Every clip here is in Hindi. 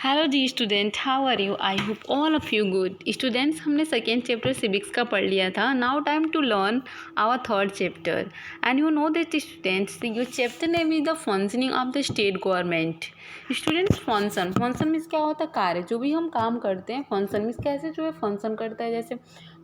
हेलो जी student, how are you? I hope all of you good. Students, हमने सेकेंड चैप्टर सिविक्स का पढ़ लिया था। Now time to learn our third chapter and you know that students your chapter name is the functioning of the state government. Students, function means क्या होता है? कार्य। जो भी हम काम करते हैं, फंक्शन मीन्स कैसे जो है फंक्शन करता है। जैसे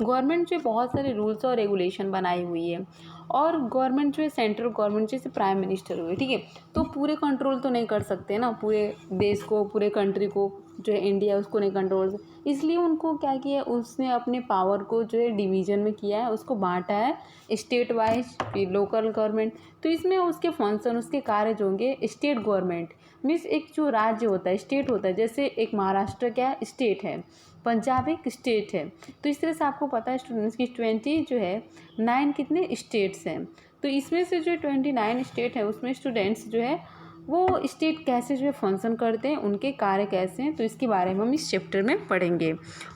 गवर्नमेंट जो बहुत सारे रूल्स और रेगुलेशन बनाई हुई है, और गवर्नमेंट जो है सेंट्रल गवर्नमेंट जैसे प्राइम मिनिस्टर हुए, ठीक है, तो पूरे कंट्रोल तो नहीं कर सकते ना, पूरे देश को, पूरे कंट्री को, जो है इंडिया उसको नहीं कंट्रोल। इसलिए उनको क्या किया, उसने अपने पावर को जो है डिवीजन में किया है, उसको बांटा है स्टेट वाइज, फिर लोकल गवर्नमेंट। तो इसमें उसके फंक्शन, उसके कार्य जो होंगे, स्टेट गवर्नमेंट मीन्स एक जो राज्य होता है, स्टेट होता है। जैसे एक महाराष्ट्र क्या है, स्टेट है, पंजाब एक स्टेट है। तो इस तरह से आपको पता है स्टूडेंट्स की 20 जो है 9 कितने स्टेट्स हैं। तो इसमें से जो 29 स्टेट है, उसमें स्टूडेंट्स जो है वो स्टेट कैसे जो है फंक्शन करते हैं, उनके कार्य कैसे हैं, तो इसके बारे में हम इस चैप्टर में पढ़ेंगे।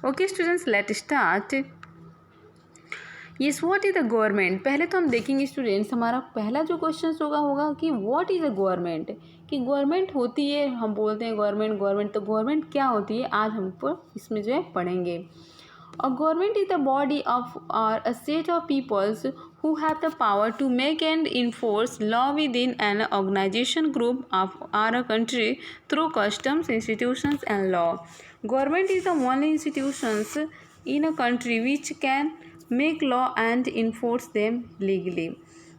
Okay students, let start. Yes, what is the government? पहले तो हम देखेंगे स्टूडेंट्स, हमारा पहला जो क्वेश्चन होगा कि व्हाट इज द गवर्नमेंट, कि गवर्नमेंट होती है, हम बोलते हैं गवर्नमेंट, तो गवर्नमेंट क्या होती है, आज हमको इसमें जो है पढ़ेंगे। A government is the body of or a set of peoples who have the power to make and enforce law within an organization, group of or a country through customs, institutions and law. Government is the only institutions in a country which can make law and enforce them legally.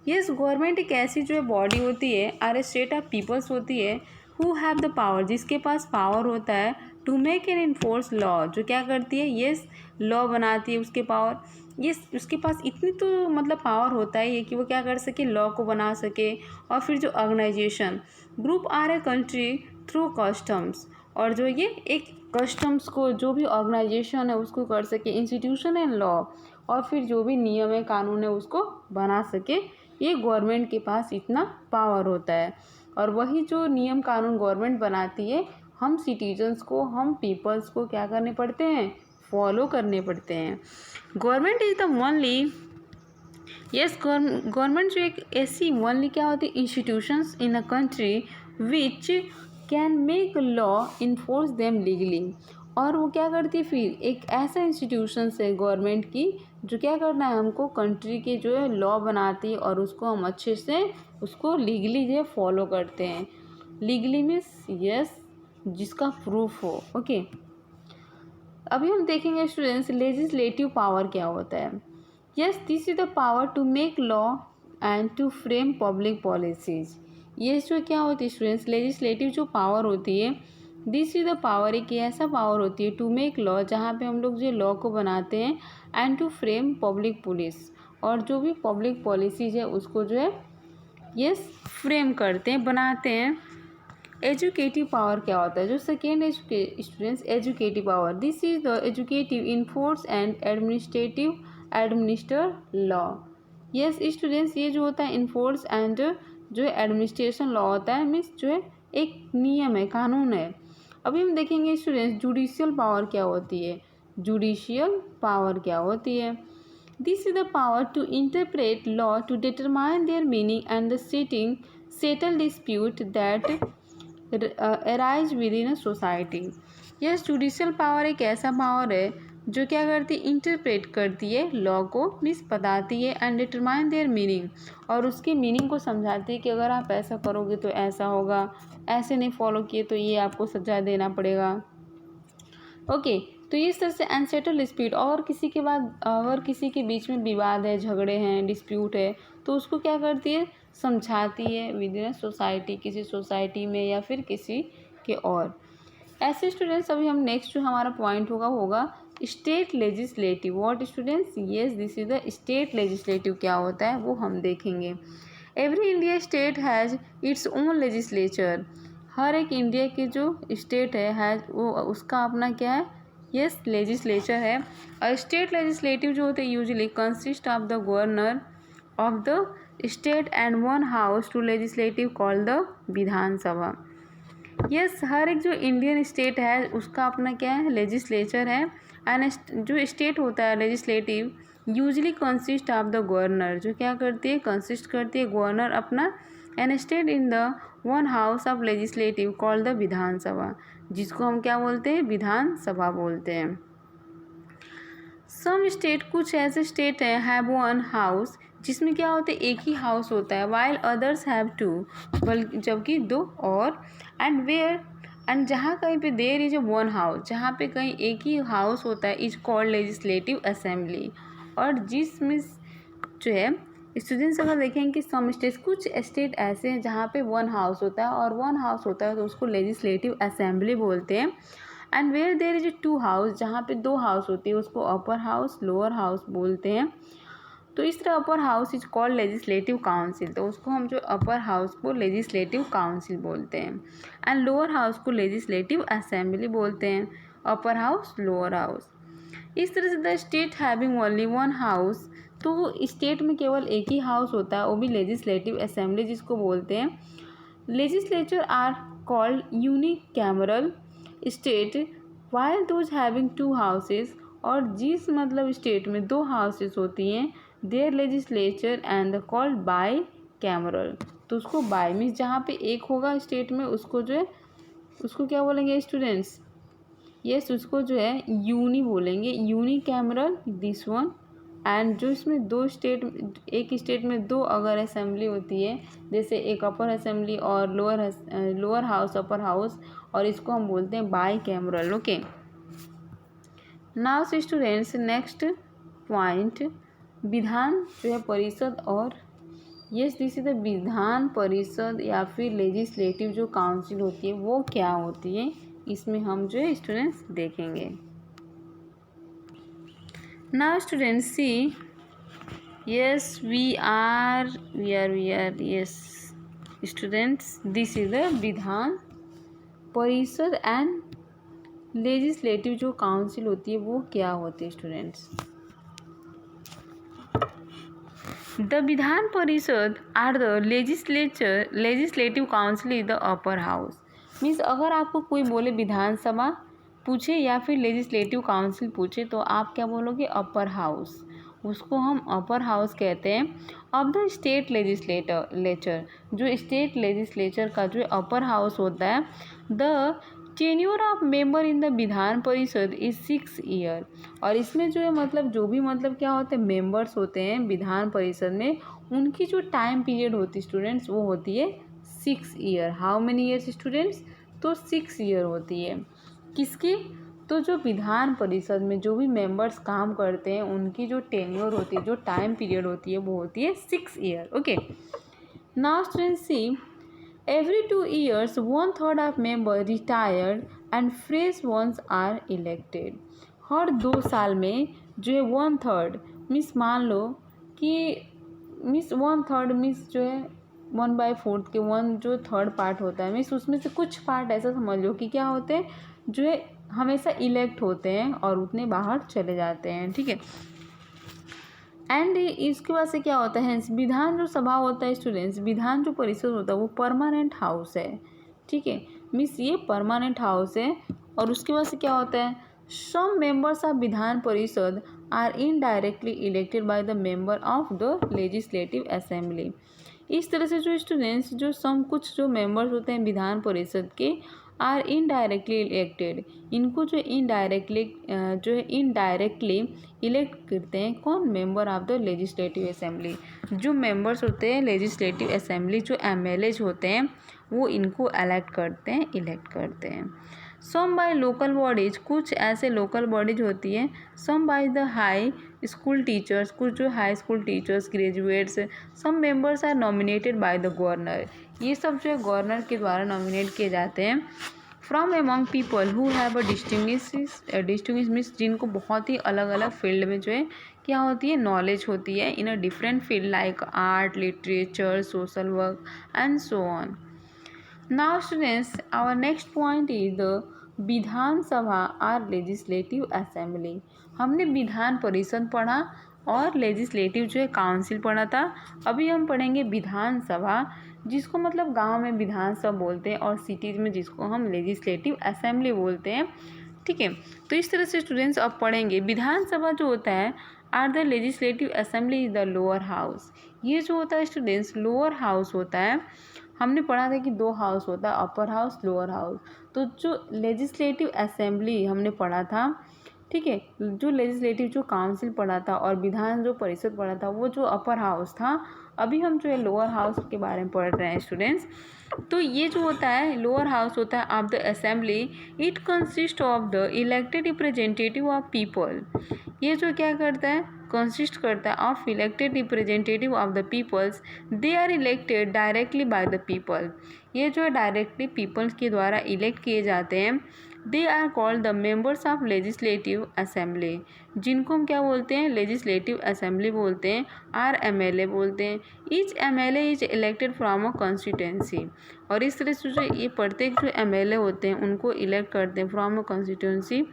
Yes, government एक ऐसी जो है बॉडी होती है, और ए स्टेट ऑफ पीपल्स होती है, हु हैव द पावर, जिसके पास पावर होता है, to make and enforce law, जो क्या करती है, येस लॉ बनाती है, उसके पावर, ये उसके पास इतनी तो मतलब पावर होता है ये कि वो क्या कर सके, लॉ को बना सके। और फिर जो organisation, group or a country through customs, और जो ये एक कस्टम्स को, जो भी ऑर्गेनाइजेशन है उसको कर सके, इंस्टीट्यूशन एंड लॉ, और फिर जो भी नियम है, कानून है, उसको बना सके। ये गवर्नमेंट के पास इतना पावर होता है, और वही जो नियम कानून गवर्नमेंट बनाती है, हम सिटीजन्स को, हम पीपल्स को क्या करने पड़ते हैं, फॉलो करने पड़ते हैं। Government is the only, yes, government जो एक ऐसी ओनली क्या होती है, institutions in a country which can make law enforce them legally. और वो क्या करती है, फिर एक ऐसा इंस्टीट्यूशंस है गवर्नमेंट की, जो क्या करना है हमको, कंट्री के जो है लॉ बनाती है, और उसको हम अच्छे से उसको लीगली जो है फॉलो करते हैं। लीगली मीन्स यस, जिसका प्रूफ हो। ओके, अभी हम देखेंगे स्टूडेंट्स लेजिस्लेटिव पावर क्या होता है। Yes, this is the power to make law and to frame public policies. ये जो क्या होती है स्टूडेंट्स, लेजिस्लेटिव जो पावर होती है, दिस इज द पावर, एक ऐसा पावर होती है टू मेक लॉ, जहाँ पे हम लोग जो लॉ को बनाते हैं, and to frame public police, और जो भी पब्लिक पॉलिसीज है उसको जो है यस फ्रेम करते हैं, बनाते हैं। एजुकेटिव पावर क्या होता है, जो second students, educative power, this is the educative enforce and administer law. Yes students, ये जो होता है इन्फोर्स एंड जो है एडमिनिस्ट्रेशन लॉ होता है, मीन्स जो है एक नियम है, कानून है। अभी हम देखेंगे स्टूडेंट्स जुडिशियल पावर क्या होती है। जुडिशियल पावर क्या होती है, this is the power to interpret law, to determine their meaning and the settle dispute that arise within a society. Yes, judicial power एक ऐसा पावर है जो क्या करती है, इंटरप्रेट करती है लॉ को, मीन्स बताती है, एंड डिटरमाइन देयर मीनिंग, और उसके मीनिंग को समझाती है कि अगर आप ऐसा करोगे तो ऐसा होगा, ऐसे नहीं फॉलो किए तो ये आपको सजा देना पड़ेगा। ओके, तो इस तरह से अनसेटल डिस्प्यूट, और किसी के बाद अगर किसी के बीच में विवाद है, झगड़े हैं, डिस्प्यूट है, तो उसको क्या करती है, समझाती है विद इन सोसाइटी, किसी सोसाइटी में या फिर किसी के और। ऐसे स्टूडेंट्स, अभी हम नेक्स्ट जो हमारा पॉइंट होगा state legislative. What students, yes, this is the state legislative क्या होता है वो हम देखेंगे। Every India state has its own legislature. हर एक इंडिया के जो स्टेट है हैज़, वो उसका अपना क्या है, यस लेजिस्लेचर है। और स्टेट लेजिस्लेटिव जो होते हैं usually consist of the governor of the state and one house to legislative called the Vidhan Sabha. Yes, हर एक जो इंडियन स्टेट है उसका अपना क्या है, लेजिस्लेचर है। एंड जो स्टेट होता है legislative usually consist of the governor, जो क्या करती है, कंसिस्ट करती है गवर्नर अपना, and state in the one house of legislative called the Vidhan Sabha, जिसको हम क्या बोलते हैं, विधानसभा बोलते हैं। सम स्टेट, कुछ ऐसे स्टेट हैं, हैव वन हाउस, जिसमें क्या होता है, एक ही हाउस होता है, वाइल अदर्स हैव टू, बल्कि जबकि दो और, एंड वेयर, एंड जहाँ कहीं पे there is a one house, जहाँ पे कहीं एक ही हाउस होता है, इज कॉल्ड लेजिस्लेटिव असेंबली। और जिसमें जो है स्टूडेंट्स अगर देखेंगे कि सम स्टेट, कुछ स्टेट ऐसे हैं जहाँ पे वन हाउस होता है, और वन हाउस होता है तो उसको लेजिस्लेटिव असेंबली बोलते हैं। And where there is a two house, जहाँ पे दो हाउस होती है उसको अपर हाउस लोअर हाउस बोलते हैं। तो इस तरह upper house is called legislative council, तो उसको हम जो अपर हाउस को लेजिस्लेटिव काउंसिल बोलते हैं, एंड लोअर हाउस को लेजिस्लेटिव असेंबली बोलते हैं, अपर हाउस लोअर हाउस। इस तरह से the state having only one house, तो स्टेट में केवल एक ही हाउस होता है, वो भी लेजिस्लेटिव असेंबली जिसको बोलते हैं। Legislature are called unicameral state, while those having two houses, और जिस मतलब स्टेट में दो हाउसेस होती हैं, their legislature and the called bicameral, तो उसको बाई मीन्स जहाँ पे एक होगा स्टेट में उसको जो है उसको क्या बोलेंगे स्टूडेंट्स, यस उसको जो है यूनी बोलेंगे, यूनिकैमरल दिस वन। एंड जो इसमें दो स्टेट, एक स्टेट में दो अगर असेंबली होती है, जैसे एक अपर असेंबली और लोअर हाउस अपर हाउस, और इसको हम बोलते हैं by cameral. Okay, now students next point, विधान जो है परिषद, और yes this is the Vidhan परिषद या फिर लेजिस्लेटिव जो काउंसिल होती है वो क्या होती है, इसमें हम जो है स्टूडेंट्स देखेंगे। Now students see, yes we are yes students, this is the Vidhan Parishad and legislative जो काउंसिल होती है वो क्या होती है students. The Vidhan Parishad or the legislative council is the upper house, means अगर आपको कोई बोले विधानसभा पूछे या फिर लेजिस्लेटिव काउंसिल पूछे तो आप क्या बोलोगे, अपर हाउस, उसको हम अपर हाउस कहते हैं। ऑफ द स्टेट लेजिस्लेचर, जो स्टेट लेजिस्लेचर का जो अपर हाउस होता है, the tenure of member in the Vidhan परिषद इज 6 ईयर, और इसमें जो है मतलब जो भी मतलब क्या होते हैं मेंबर्स होते हैं विधान परिषद में, उनकी जो टाइम पीरियड होती है स्टूडेंट्स वो होती है 6 year. How many years students, तो 6 ईयर होती है। किसकी, तो जो विधान परिषद में जो भी मेंबर्स काम करते हैं उनकी जो टेन्योर होती है, जो टाइम पीरियड होती है वो होती है 6 year. Okay, now students C, every 2 years 1/3 of members retired and fresh ones are elected। हर 2 साल में जो है 1/3 मीन्स मान लो कि मीन्स 1/3 मीन्स जो है 1/4 के 1 जो थर्ड पार्ट होता है मीन्स उसमें से कुछ पार्ट ऐसा समझ लो कि क्या होते हैं जो है हमेशा इलेक्ट होते हैं और उतने बाहर चले जाते हैं, ठीक है। एंड इसके बाद से क्या होता है, विधान जो सभा होता है स्टूडेंट्स, विधान जो परिषद होता है वो परमानेंट हाउस है, ठीक है, मीन्स ये परमानेंट हाउस है। और उसके बाद से क्या होता है, some members of Vidhan Parishad are indirectly elected by the member of the legislative assembly. इस तरह से जो स्टूडेंट्स जो कुछ जो मेंबर्स होते हैं विधान परिषद के आर इनडायरेक्टली इलेक्टेड, इनको जो इनडायरेक्टली इलेक्ट करते हैं कौन, member of the legislative assembly. जो मेंबर्स होते हैं लेजिस्लेटिव असेंबली जो एमएलएज होते हैं वो इनको इलेक्ट करते हैं। सम बाय लोकल बॉडीज, कुछ ऐसे लोकल बॉडीज होती है। Some by the high school teachers, कुछ जो high school teachers graduates. Some members are nominated by the governor, ये सब जो है गवर्नर के द्वारा नॉमिनेट किए जाते हैं। From among people who have a distinguish means जिनको बहुत ही अलग अलग फील्ड में जो है क्या होती है नॉलेज होती है, in a different field like art, literature, social work and so on. Now students our next point is the Vidhan Sabha or legislative assembly. हमने विधान परिषद पढ़ा और लेजिस्लेटिव जो है काउंसिल पढ़ा था। अभी हम पढ़ेंगे विधानसभा, जिसको मतलब गांव में विधानसभा बोलते हैं और सिटीज़ में जिसको हम लेजिस्लेटिव असेंबली बोलते हैं। ठीक है। तो इस तरह से स्टूडेंट्स अब पढ़ेंगे विधानसभा जो होता है or the legislative assembly is the lower house. ये जो होता है स्टूडेंट्स लोअर हाउस होता है। हमने पढ़ा था कि दो हाउस होता है, अपर हाउस लोअर हाउस। तो जो लेजिस्लेटिव असेंबली हमने पढ़ा था, ठीक है, जो लेजिस्लेटिव जो काउंसिल पढ़ा था और विधान जो परिषद पढ़ा था वो जो अपर हाउस था। अभी हम जो है लोअर हाउस के बारे में पढ़ रहे हैं स्टूडेंट्स। तो ये जो होता है लोअर हाउस होता है of the assembly, it consist of the elected representative of people. ये जो क्या करता है कंसिस्ट करता है of elected representative of the peoples, they are elected directly by the people. ये जो है डायरेक्टली पीपल्स के द्वारा इलेक्ट किए जाते हैं। They are called the members of legislative assembly, जिनको हम क्या बोलते हैं लेजिस्लेटिव असेंबली बोलते हैं, आर एमएलए बोलते हैं। Each MLA is elected from a constituency. और इस तरह से जो ये प्रत्येक जो एमएलए होते हैं उनको इलेक्ट करते हैं from a constituency.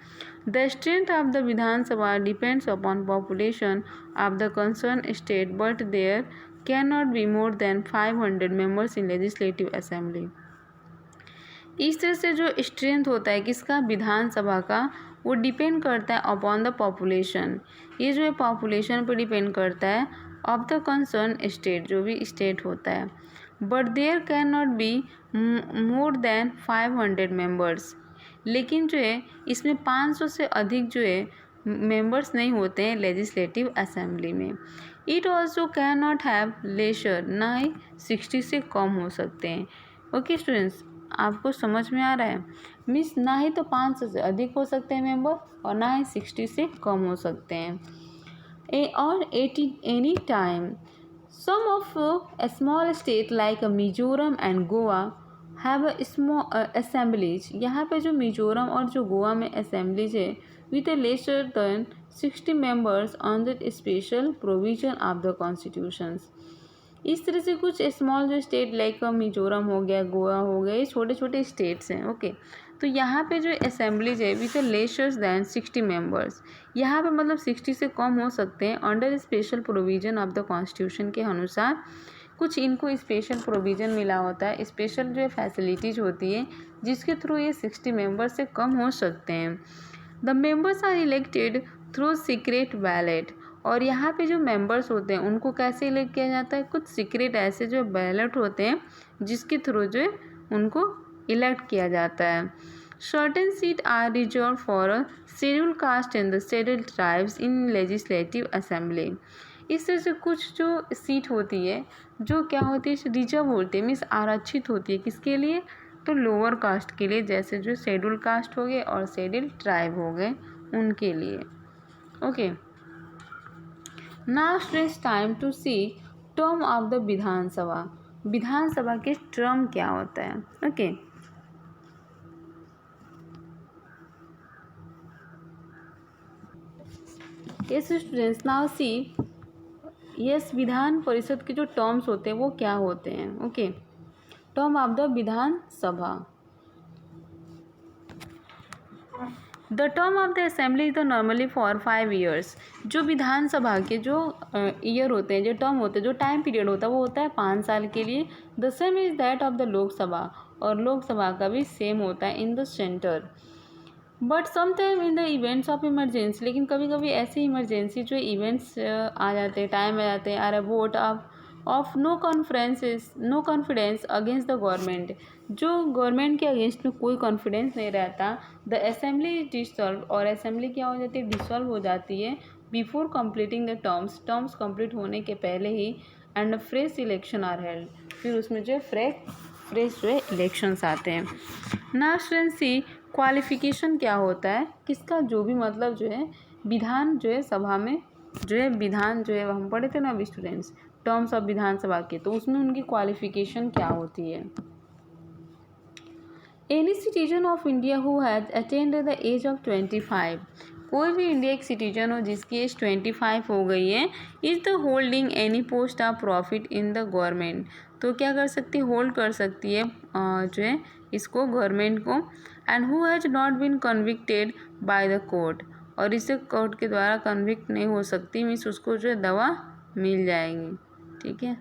The strength of the Vidhan Sabha depends upon population of the concern state, but there can not be more than 500 members in legislative assembly. इस तरह से जो स्ट्रेंथ होता है किसका विधानसभा का, वो डिपेंड करता है अपॉन द पॉपुलेशन। ये जो है पॉपुलेशन पर डिपेंड करता है ऑफ द कंसर्न स्टेट, जो भी स्टेट होता है। But there can not be more than 500 members. लेकिन जो है इसमें 500 से अधिक जो है मेंबर्स नहीं होते हैं लेजिस्लेटिव असेंबली में। It also can not have lesser, ना ही 60 से कम हो सकते हैं। ओके स्टूडेंट्स, आपको समझ में आ रहा है? मीन्स ना ही तो 500 से अधिक हो सकते हैं मेंबर और ना ही 60 से कम हो सकते हैं। और 80 any time some of a small state like Mizoram and Goa have a small assemblies. यहाँ पे जो मिजोरम और जो गोवा में असेंबलीज है with A lesser than 60 members on the special provision of the constitutions. इस तरह से कुछ स्मॉल जो स्टेट लाइक मिजोरम हो गया, गोवा हो गया, ये छोटे छोटे स्टेट्स हैं। ओके, तो यहाँ पे जो असेंबलीज है विथ लेसर्स दैन 60 मेंबर्स, यहाँ पे मतलब 60 से कम हो सकते हैं under special provision of the constitution के अनुसार। कुछ इनको स्पेशल प्रोविज़न मिला होता है, स्पेशल जो फैसिलिटीज़ होती है जिसके थ्रू ये 60 मेंबर्स से कम हो सकते हैं। The members are elected through secret ballot. और यहाँ पे जो मेंबर्स होते हैं उनको कैसे इलेक्ट किया जाता है, कुछ सीक्रेट ऐसे जो बैलेट होते हैं जिसके थ्रू जो है उनको इलेक्ट किया जाता है। Certain seat are reserved for a schedule caste and the schedule tribes in legislative assembly. इस तरह से कुछ जो सीट होती है जो क्या होती है रिजर्व होती है, मीन्स आरक्षित होती है किसके लिए, तो लोअर कास्ट के लिए, जैसे जो शेड्यूल कास्ट हो गए और शेड्यूल ट्राइब हो गए उनके लिए। Okay, now students time to see term of the Vidhan Sabha. Vidhan Sabha के टर्म क्या होता है। Okay, yes students now see yes Vidhan Parishad के जो टर्म्स होते हैं वो क्या होते हैं। Okay, term of the Vidhan Sabha. The term of the assembly is the normally for 5 years. जो विधानसभा के जो ईयर होते हैं, जो टर्म होते हैं, जो टाइम पीरियड होता है वो होता है 5 साल के लिए। The same is that of the Lok Sabha, और लोकसभा का भी सेम होता है in the centre. But sometime in the events of emergency, लेकिन कभी कभी ऐसी इमरजेंसी जो इवेंट्स आ जाते हैं, टाइम आ जाते हैं, or a vote of no confidence against the government. जो गवर्नमेंट के अगेंस्ट में कोई कॉन्फिडेंस नहीं रहता, द असेंबली इज डिसॉल्व, और असेंबली क्या हो जाती है डिसॉल्व हो जाती है before completing the terms complete होने के पहले ही, and fresh election are held. फिर उसमें जो है फ्रेश जो है इलेक्शंस आते हैं। ना स्टूडेंट सी क्वालिफिकेशन क्या होता है किसका, जो भी मतलब जो है विधान जो है सभा में जो है विधान जो है हम पढ़े थे ना अभी स्टूडेंट्स टर्म्स ऑफ विधानसभा के, तो उसमें उनकी क्वालिफिकेशन क्या होती है। Any citizen of India who has attained the age of 25, कोई भी इंडिया एक सिटीजन हो जिसकी एज 25 हो गई है, is the holding any post of profit in the government, तो क्या कर सकती है होल्ड कर सकती है जो है इसको गवर्नमेंट को। And who has not been convicted by the court, और इसे कोर्ट के द्वारा कन्विक्ट नहीं हो सकती, मीन्स उसको जो है दवा मिल जाएगी। ठीक है,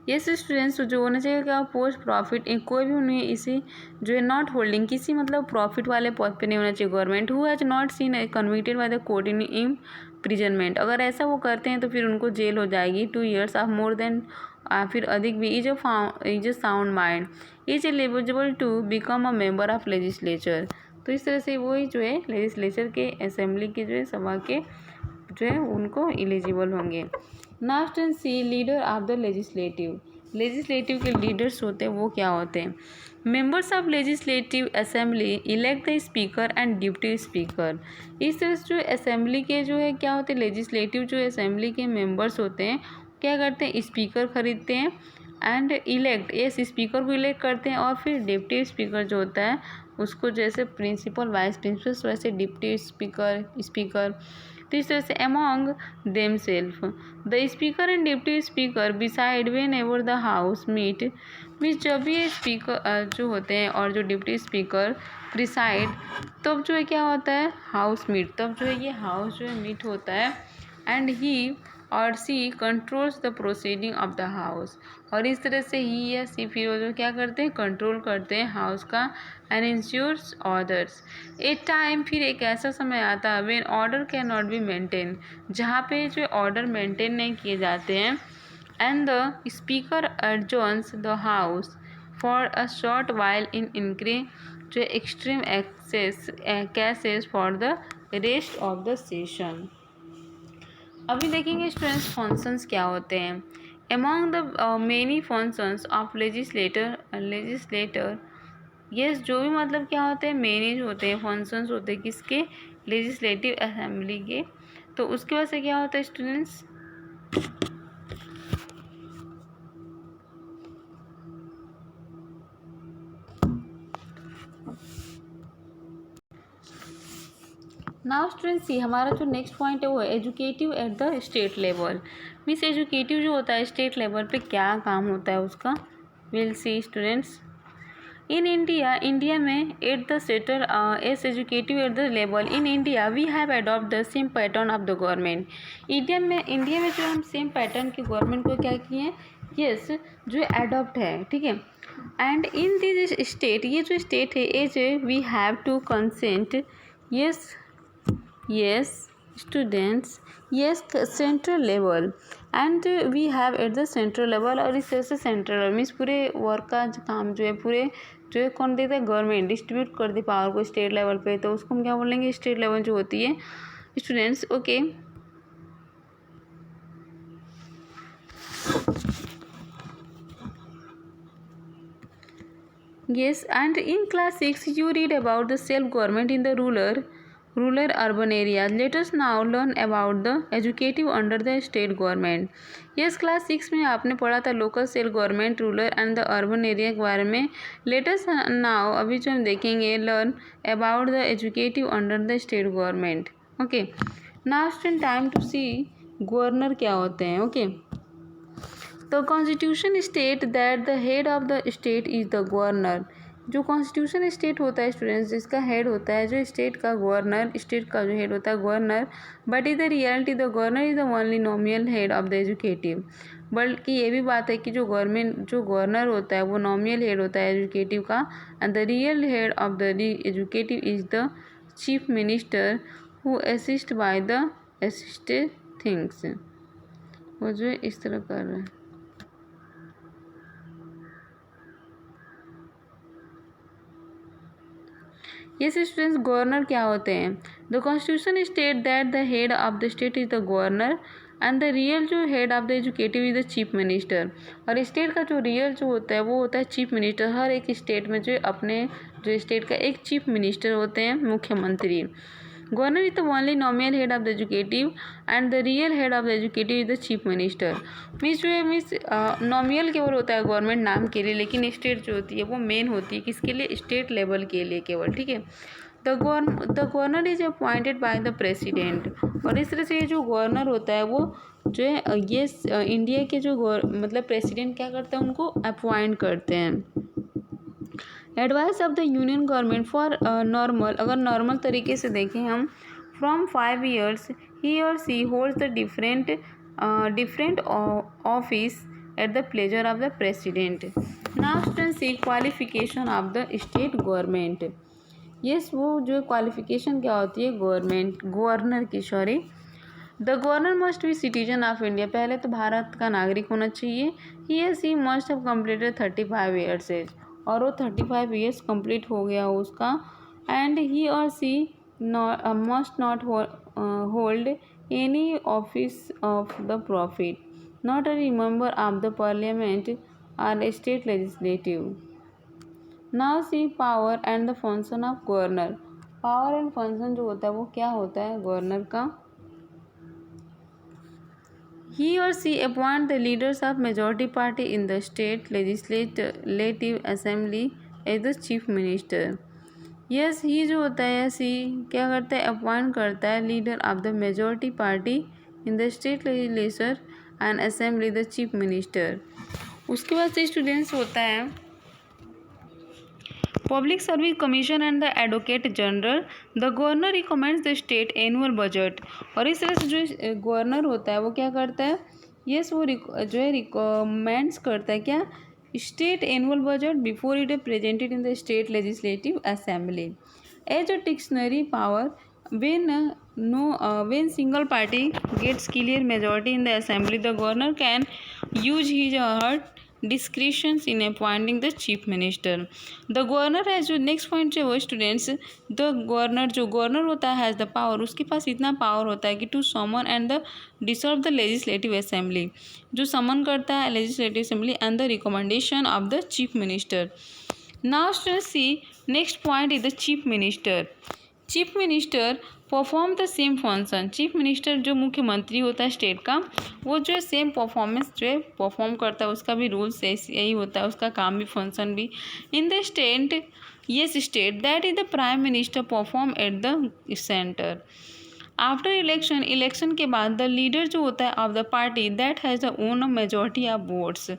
यस स्टूडेंट्स, जो होना चाहिए क्या, पोस्ट प्रॉफिट, कोई भी उन्हें इसी जो है नॉट होल्डिंग, किसी मतलब प्रॉफिट वाले पद पे नहीं होना चाहिए government, who has not seen convicted by the court in imprisonment, अगर ऐसा वो करते हैं तो फिर उनको जेल हो जाएगी 2 years ऑफ मोर देन फिर अधिक भी। Is a sound mind is eligible to become a member of legislature, तो इस तरह से वही जो है लेजिस्लेचर के असेंबली के जो है सभा के जो है उनको एलिजिबल होंगे। Now see leader of the legislative, legislative के लीडर्स होते हैं वो क्या होते हैं, members of legislative assembly elect the speaker and deputy speaker, इस तरह से जो असेंबली के जो है क्या होते हैं, लेजिस्लेटिव जो असेंबली के मेंबर्स होते हैं क्या करते हैं, स्पीकर खरीदते हैं एंड इलेक्ट, यस स्पीकर को इलेक्ट करते हैं, और फिर डिप्टी स्पीकर जो होता है उसको जैसे प्रिंसिपल वाइस प्रिंसिपल वैसे डिप्टी स्पीकर तो इस तरह से among themselves the speaker and deputy speaker beside whenever the house meet, means जब भी ये स्पीकर जो होते हैं और जो डिप्टी स्पीकर प्रिसाइड, तब जो है क्या होता है हाउस मीट, तब जो है ये हाउस जो है मीट होता है एंड ही और she controls the proceeding of the house, और इस तरह से ही या सी फिर वो जो क्या करते हैं कंट्रोल करते हैं हाउस का एंड इंश्योर्स ऑर्डर्स। एक टाइम फिर एक ऐसा समय आता है when order can not be maintain, जहाँ पे जो ऑर्डर मेंटेन नहीं किए जाते हैं and the speaker adjourns the house for a short while in इनक्री जो extreme excess cases for the rest of the session. अभी देखेंगे स्टूडेंट्स फंक्शंस क्या होते हैं। Among the many functions of legislator yes जो भी मतलब क्या होते हैं मेनी होते हैं फंक्शंस होते हैं किसके, लेजिस्लेटिव असेंबली के, तो उसके वजह से क्या होता है स्टूडेंट्स, नाउ स्टूडेंट्स सी हमारा जो नेक्स्ट पॉइंट है वो है educative at the state level, means educative जो होता है स्टेट लेवल पे क्या काम होता है उसका, will see students. In India में at the centre as executive at the level in India we have adopt the same pattern of the government, India में जो हम सेम पैटर्न की गवर्नमेंट को क्या किए हैं, यस जो अडॉप्ट है, ठीक है। एंड इन दिस स्टेट, ये जो स्टेट है as we have to consent, yes students, yes central level and we have at the central level, और इस तरह से सेंट्रल मीन्स पूरे वर्क का जो काम जो है पूरे जो है कौन देता है, गवर्नमेंट डिस्ट्रीब्यूट कर दे पावर को स्टेट लेवल पे, तो उसको हम क्या बोलेंगे, स्टेट लेवल जो होती है students, okay. yes and in class 6 you read about the self government in the rural urban areas. Let us now learn about the educative under the state government. yes class 6 में आपने पढ़ा था local self government rural and the urban area के बारे में। लेट अस नाउ अभी जो हम देखेंगे learn about the executive under the state government, okay. Now student time to see governor क्या होते हैं, okay. The constitution state that the head of the state is the governor, जो कॉन्स्टिट्यूशन स्टेट होता है स्टूडेंट्स जिसका हेड होता है जो स्टेट का गवर्नर, स्टेट का जो हेड होता है governor, but is the reality the governor is the only nominal head of the educative, बल्कि ये भी बात है कि जो गवर्नर होता है वो नॉमिनल हेड होता है एजुकेटिव का, and the real head of the executive is the chief minister who assist by the assisted things, वो जो इस तरह कर रहे हैं। यस स्टूडेंट्स गवर्नर क्या होते हैं, the constitution state that the head of the state is the governor and the real जो head of the executive is the chief minister, और स्टेट का जो रियल जो होता है वो होता है चीफ मिनिस्टर। हर एक स्टेट में जो अपने जो स्टेट का एक चीफ मिनिस्टर होते हैं, मुख्यमंत्री। Governor is the only nominal head of the educative and the real head of the executive is the chief minister, means जो है मीन्स नॉमिनल केवल होता है गवर्नमेंट नाम के लिए, लेकिन स्टेट जो होती है वो मेन होती है किसके लिए, स्टेट लेवल के लिए केवल, ठीक है। The governor is appointed by the president, और इस तरह से ये जो गवर्नर होता है वो जो है ये इंडिया के जो मतलब प्रेसिडेंट क्या करते हैं उनको अपॉइंट करते हैं। Advice of the union government for normal, अगर नॉर्मल तरीके से देखें हम, फ्रॉम 5 years ही और she holds the different office at the pleasure of the president. Now students see qualification of the state government. Yes, वो जो क्वालिफिकेशन क्या होती है गवर्नर की, the governor must be citizen of India, पहले तो भारत का नागरिक होना चाहिए. ही या she must have completed 35 years age, और वो 35 ईयर्स कंप्लीट हो गया उसका. एंड ही और she must not hold any office of the profit, not a member of the parliament or state legislative. Now see power and the function of governor. Power and function जो होता है वो क्या होता है गवर्नर का. He or she appoint the leaders of majority party in the state legislative assembly as the chief minister. Yes, he जो होता है या सी क्या करता है, अपॉइंट करता है leader of the majority party in the state legislature and assembly the chief minister. उसके बाद से स्टूडेंट्स होता है public service commission and the advocate general. The governor recommends the state annual budget, और इस तरह से जो गवर्नर होता है वो क्या करता है, यस वो जो है रिकमेंड्स करता है क्या, state annual budget before it is presented in the state legislative assembly. As a discretionary power when single party gets clear majority in the assembly, the governor can use his or her discretion in appointing the chief minister. The governor has जो next point जो है स्टूडेंट्स, the governor जो गवर्नर होता है has the power, उसके पास इतना पावर होता है कि to summon and the dissolve the legislative assembly, जो समन करता है legislative assembly and the recommendation of the chief minister. Now students see next point is the chief minister. Chief minister perform the same function. Chief minister जो मुख्यमंत्री होता है स्टेट का, वो जो है सेम परफॉर्मेंस जो है परफॉर्म करता है, उसका भी रूल्स यही होता है, उसका काम भी फंक्शन भी. इन the state yes state that is the prime minister perform at the centre. After election के बाद द लीडर जो होता है of the party that has the own majority of votes.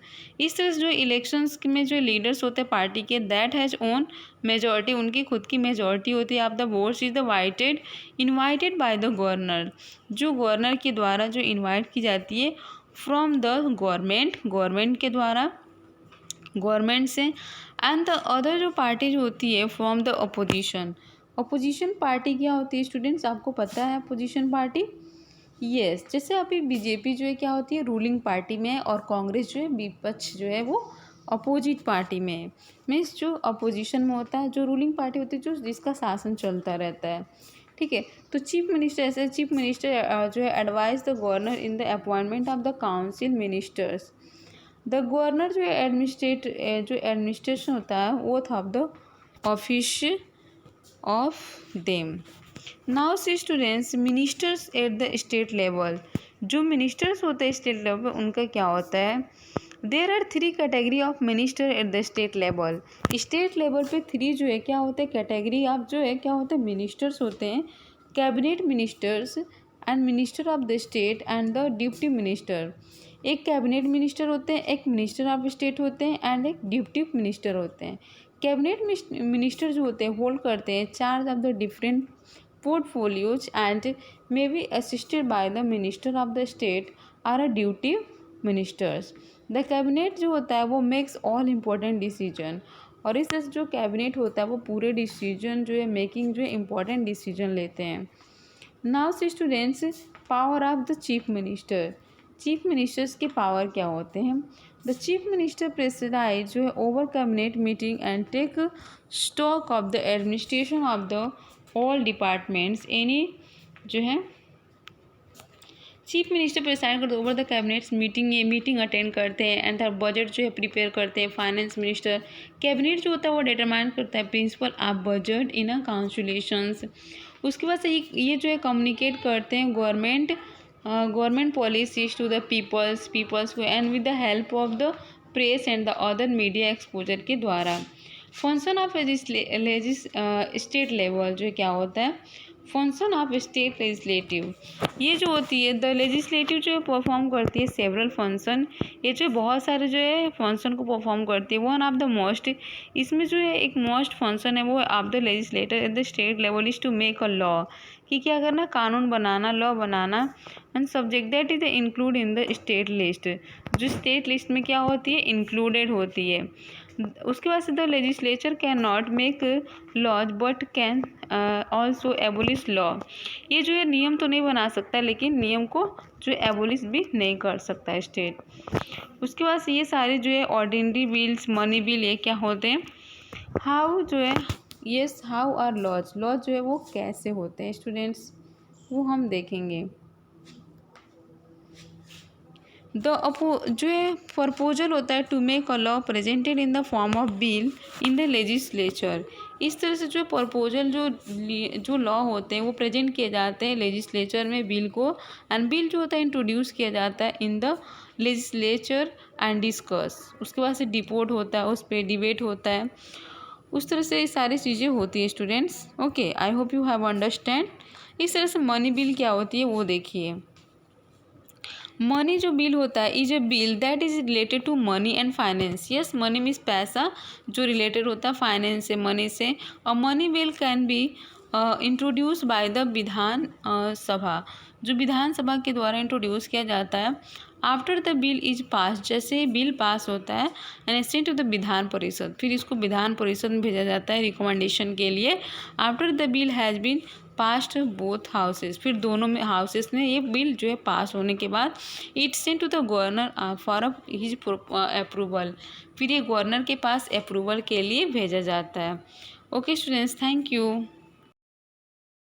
इस तरह से जो इलेक्शंस में जो लीडर्स होते हैं पार्टी के दैट हैज़ ओन मेजॉरिटी, उनकी खुद की मेजॉरिटी होती है of the votes is the invited bye the governor, जो गवर्नर के द्वारा जो इन्वाइट की जाती है फ्रॉम द गवर्नमेंट के द्वारा, गवर्नमेंट से. एंड द अदर जो पार्टी जो होती है from the opposition. Opposition party क्या होती है स्टूडेंट्स, आपको पता है अपोजिशन पार्टी. यस, जैसे अभी बीजेपी जो है क्या होती है रूलिंग पार्टी में है, और कांग्रेस जो है विपक्ष जो है वो अपोजिट पार्टी में है. मीन्स जो अपोजिशन में होता है, जो रूलिंग पार्टी होती है जो जिसका शासन चलता रहता है. ठीक है, तो चीफ मिनिस्टर ऐसे चीफ मिनिस्टर जो है advise the governor in the appointment of the council ministers. The governor जो एडमिनिस्ट्रेशन होता है वो of the office of them. Now see students ministers at the state level. जो मिनिस्टर्स होते हैं स्टेट लेवल पर उनका क्या होता है, there are 3 category of minister at the state level. State level पे 3 जो है क्या होते हैं कैटेगरी ऑफ जो है क्या होते हैं मिनिस्टर्स होते हैं. Cabinet ministers and minister of the state and the deputy minister. एक कैबिनेट मिनिस्टर होते हैं, एक मिनिस्टर ऑफ स्टेट होते हैं एंड एक डिप्टी मिनिस्टर होते हैं. कैबिनेट मिनिस्टर जो होते हैं होल्ड करते हैं charge of the different portfolios and may be assisted by the minister of the state or a ड्यूटी मिनिस्टर्स. द कैबिनेट जो होता है वो मेक्स ऑल इम्पोर्टेंट डिसीजन, और इस तरह से जो कैबिनेट होता है वो पूरे डिसीजन जो है मेकिंग जो है इम्पोर्टेंट डिसीजन लेते हैं. Now see students power of the chief minister. Chief ministers के पावर क्या होते हैं. द चीफ मिनिस्टर प्रेसिडाइज जो है over cabinet meeting and take stock of the administration of the all departments. एनी जो है चीफ मिनिस्टर प्रेसाइड करते over the cabinets meeting attend करते हैं एंड बजट जो है प्रिपेयर करते हैं. फाइनेंस मिनिस्टर कैबिनेट जो होता है वो डिटरमाइन करता है principle of budget in a consultations. उसके बाद से ये जो है कम्युनिकेट करते हैं government policies to the peoples and with the help of the press and the other media exposure के द्वारा. फंक्शन ऑफ स्टेट लेवल जो क्या होता है फंक्शन ऑफ स्टेट लेजिस्लेटिव. ये जो होती है द लेजिस्लेटिव जो है परफॉर्म करती है सेवरल फंक्शन. ये जो बहुत सारे जो है फंक्शन को परफॉर्म करती है. वन ऑफ द मोस्ट इसमें जो है एक मोस्ट फंक्शन है वो of the legislator at the state level is to make a law. कि क्या करना, कानून बनाना, लॉ बनाना। And subject that is include in the state list, जो स्टेट लिस्ट में क्या होती है, इंक्लूडेड होती है। उसके बाद से the legislature can not make laws but can also abolish law. ये जो है नियम तो नहीं बना सकता, लेकिन नियम को जो एबोलिश भी नहीं कर सकता स्टेट। उसके बाद से ये सारे जो है ऑर्डिनरी बिल्स, मनी बिल, ये क्या होते हैं, हाउ जो है, yes how are laws, laws जो है वो कैसे होते हैं स्टूडेंट्स, वो हम देखेंगे। जो है प्रपोजल होता है to make a law presented in the form of bill in the legislature. इस तरह से जो प्रपोजल जो लॉ होते हैं वो प्रेजेंट किए जाते हैं लेजिस्लेचर में बिल को, एंड बिल जो होता है इंट्रोड्यूस किया जाता है इन द लेजिस्लेचर एंड डिस्कस। उसके बाद से डिपोट होता है, उस पर डिबेट होता है। उस तरह से ये सारी चीज़ें होती हैं students. Okay, I hope you have understand. इस तरह से मनी बिल क्या होती है वो देखिए। मनी जो बिल होता है is a bill that is related to money and finance. Yes, money means पैसा, जो रिलेटेड होता है फाइनेंस से, मनी से। और money bill can be introduce by the Vidhan Sabha, जो विधानसभा के द्वारा इंट्रोड्यूस किया जाता है। After the bill is pass, जैसे बिल पास होता है, and Saint to the Vidhan परिषद, फिर इसको विधान परिषद में भेजा जाता है रिकमेंडेशन के लिए। After the bill has been passed both houses, फिर दोनों में हाउसेस ने ये बिल जो है पास होने के बाद it sent to the governor for his approval, फिर ये गवर्नर के पास अप्रूवल के लिए भेजा जाता है। Okay students, thank you.